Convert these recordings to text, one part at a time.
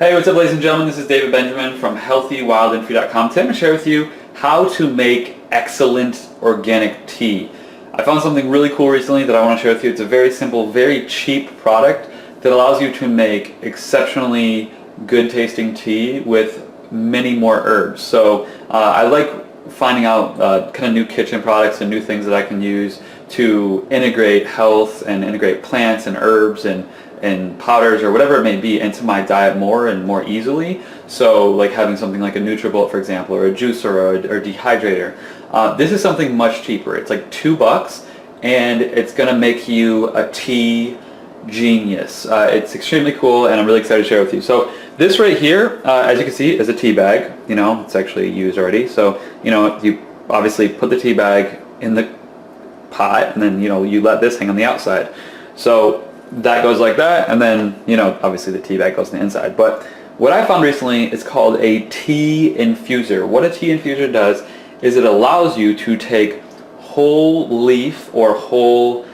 Hey, what's up, ladies and gentlemen? This is David Benjamin from HealthyWildandFree.com. Today I'm going to share with you how to make excellent organic tea. I found something really cool recently that I want to share with you. It's a very simple, very cheap product that allows you to make exceptionally good tasting tea with many more herbs. So I like finding out kind of new kitchen products and new things that I can use to integrate health and integrate plants and herbs and powders or whatever it may be into my diet more and more easily. So like having something like a NutriBullet, for example, or a juicer or a dehydrator. This is something much cheaper. It's like $2 and it's gonna make you a tea genius. It's extremely cool and I'm really excited to share with you. So this right here, as you can see, is a tea bag. You know, it's actually used already. So, you know, you obviously put the tea bag in the pot and then, you know, you let this hang on the outside. So that goes like that, and then, you know, obviously the tea bag goes on the inside. But what I found recently is called a tea infuser. What a tea infuser does is it allows you to take whole leaf or whole,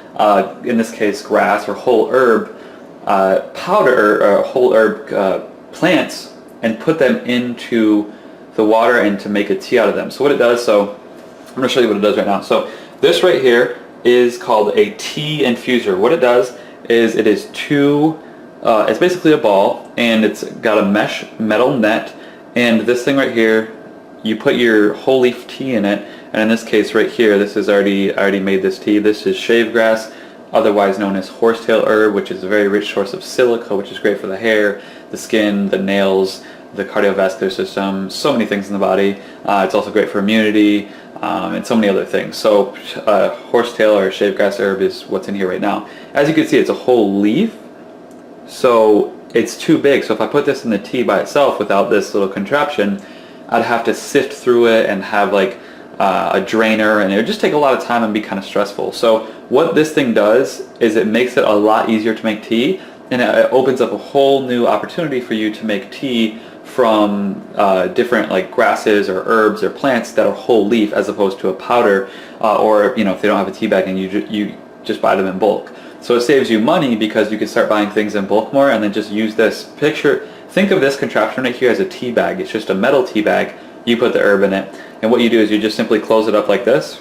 in this case, grass or whole herb powder or whole herb plants and put them into the water and to make a tea out of them. So what it does, so I'm going to show you what it does right now. So this right here is called a tea infuser. What it does is it is it's basically a ball and it's got a mesh metal net, and this thing right here, you put your whole leaf tea in it, and in this case right here, this is I already made this tea. This is shave grass, otherwise known as horsetail herb, which is a very rich source of silica, which is great for the hair, the skin, the nails, the cardiovascular system, so many things in the body. It's also great for immunity, and so many other things. So horsetail or shave grass herb is what's in here right now. As you can see, it's a whole leaf, so it's too big. So if I put this in the tea by itself without this little contraption, I'd have to sift through it and have like a drainer, and it would just take a lot of time and be kind of stressful. So what this thing does is it makes it a lot easier to make tea, and it opens up a whole new opportunity for you to make tea from different like grasses or herbs or plants that are whole leaf, as opposed to a powder, or, you know, if they don't have a tea bag and you just buy them in bulk. So it saves you money because you can start buying things in bulk more and then just use this think of this contraption right here as a tea bag. It's just a metal tea bag. You put the herb in it, and what you do is you just simply close it up like this.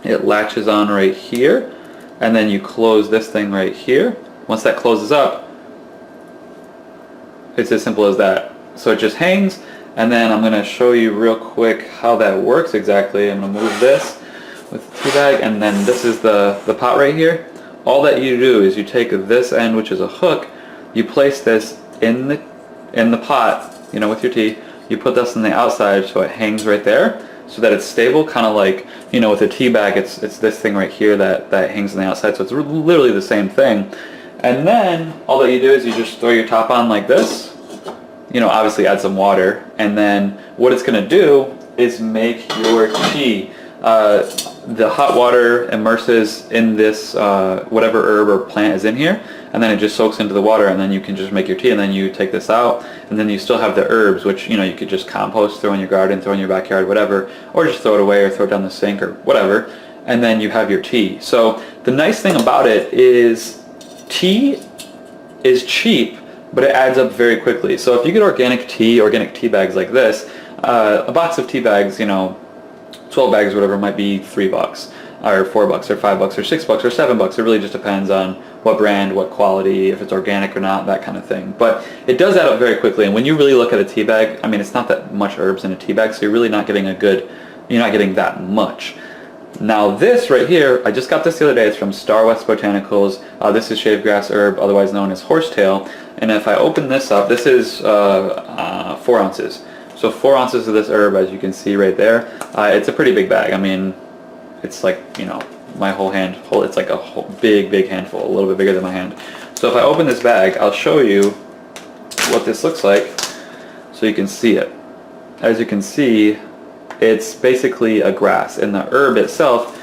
It latches on right here, and then you close this thing right here. Once that closes up, it's as simple as that. So it just hangs, and then I'm going to show you real quick how that works exactly. I'm going to move this with the tea bag, and then this is the pot right here. All that you do is you take this end, which is a hook, you place this in the pot, you know, with your tea. You put this on the outside so it hangs right there, so that it's stable, kind of like, you know, with a tea bag, it's this thing right here that hangs on the outside. So it's literally the same thing. And then all that you do is you just throw your top on like this. You know, obviously add some water, and then what it's going to do is make your tea. The hot water immerses in this whatever herb or plant is in here, and then it just soaks into the water, and then you can just make your tea, and then you take this out, and then you still have the herbs, which, you know, you could just compost, throw in your garden, throw in your backyard, whatever, or just throw it away or throw it down the sink or whatever, and then you have your tea. So the nice thing about it is tea is cheap, but it adds up very quickly. So if you get organic tea bags like this, a box of tea bags, you know, 12 bags or whatever, might be $3 or $4 or $5 or $6 or $7. It really just depends on what brand, what quality, if it's organic or not, that kind of thing. But it does add up very quickly, and when you really look at a tea bag, I mean, it's not that much herbs in a tea bag, so you're really not getting you're not getting that much. Now this right here, I just got this the other day. It's from Star West Botanicals. This is shave grass herb, otherwise known as horsetail. And if I open this up, this is 4 ounces. So 4 ounces of this herb, as you can see right there. It's a pretty big bag. I mean, it's like, you know, my whole hand. It's like a whole big handful, a little bit bigger than my hand. So if I open this bag, I'll show you what this looks like so you can see it. As you can see, it's basically a grass, and the herb itself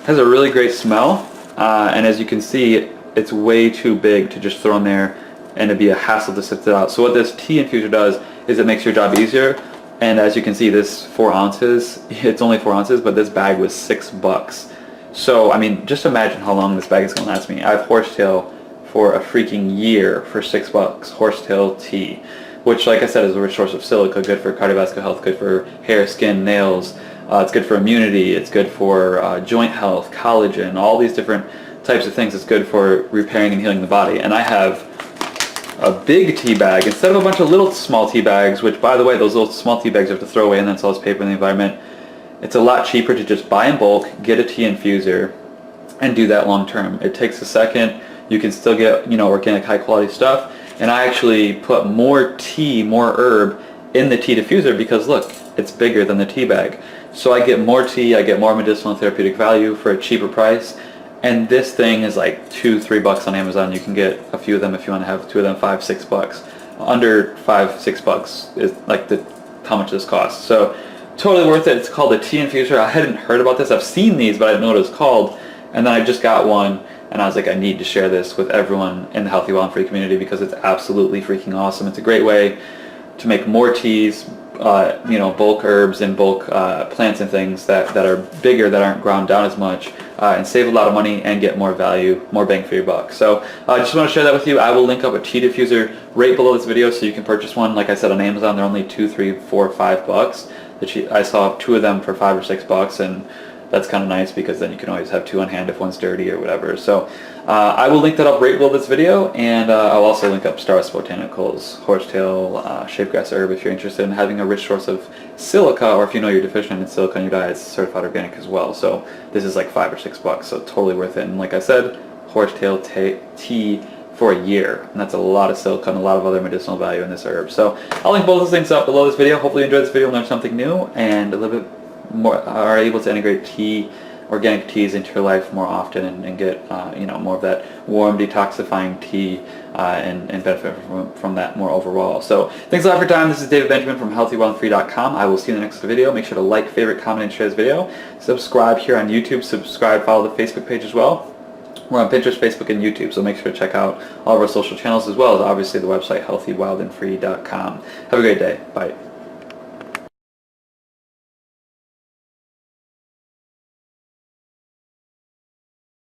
has a really great smell, and as you can see, it's way too big to just throw in there and it'd be a hassle to sift it out. So what this tea infuser does is it makes your job easier, and as you can see, this 4 ounces, it's only 4 ounces, but this bag was $6. So I mean, just imagine how long this bag is going to last me. I have horsetail for a freaking year for $6. Horsetail tea, which, like I said, is a rich source of silica, good for cardiovascular health, good for hair, skin, nails. It's good for immunity. It's good for joint health, collagen, all these different types of things. It's good for repairing and healing the body. And I have a big tea bag instead of a bunch of little small tea bags, which, by the way, those little small tea bags you have to throw away, and that's all this paper in the environment. It's a lot cheaper to just buy in bulk, get a tea infuser, and do that long term. It takes a second. You can still get, organic, high quality stuff. And I actually put more tea, more herb in the tea diffuser because, look, it's bigger than the tea bag. So I get more tea, I get more medicinal and therapeutic value for a cheaper price. And this thing is like $2-3 on Amazon. You can get a few of them if you want to have two of them, $5-6. Under $5-6 is like how much this costs. So totally worth it. It's called a tea infuser. I hadn't heard about this. I've seen these, but I didn't know what it was called. And then I just got one, and I was like, I need to share this with everyone in the Healthy, Well, and Free community because it's absolutely freaking awesome. It's a great way to make more teas, bulk herbs and bulk plants and things that are bigger, that aren't ground down as much, and save a lot of money and get more value, more bang for your buck. So I just want to share that with you. I will link up a tea diffuser right below this video so you can purchase one. Like I said, on Amazon, they're only $2, $3, $4, $5. I saw two of them for $5 or $6, and that's kind of nice because then you can always have two on hand if one's dirty or whatever. So I will link that up right below this video, and I'll also link up Star's Botanicals, horsetail, shapegrass herb if you're interested in having a rich source of silica, or if you know you're deficient in silica in your diet, it's certified organic as well. So this is like $5 or $6, so totally worth it. And like I said, horsetail tea for a year, and that's a lot of silica and a lot of other medicinal value in this herb. So I'll link both those things up below this video. Hopefully you enjoyed this video and learned something new, and a little bit more are able to integrate organic teas into your life more often, and get more of that warm, detoxifying tea, and benefit from that more overall. So thanks a lot for your time. This is David Benjamin from healthywellandfree.com. I will see you in the next video. Make sure to like, favorite, comment, and share this video. Subscribe here on YouTube. Subscribe, follow the Facebook page as well. We're on Pinterest, Facebook, and YouTube, so make sure to check out all of our social channels, as well as obviously the website healthywellandfree.com. Have a great day. Bye.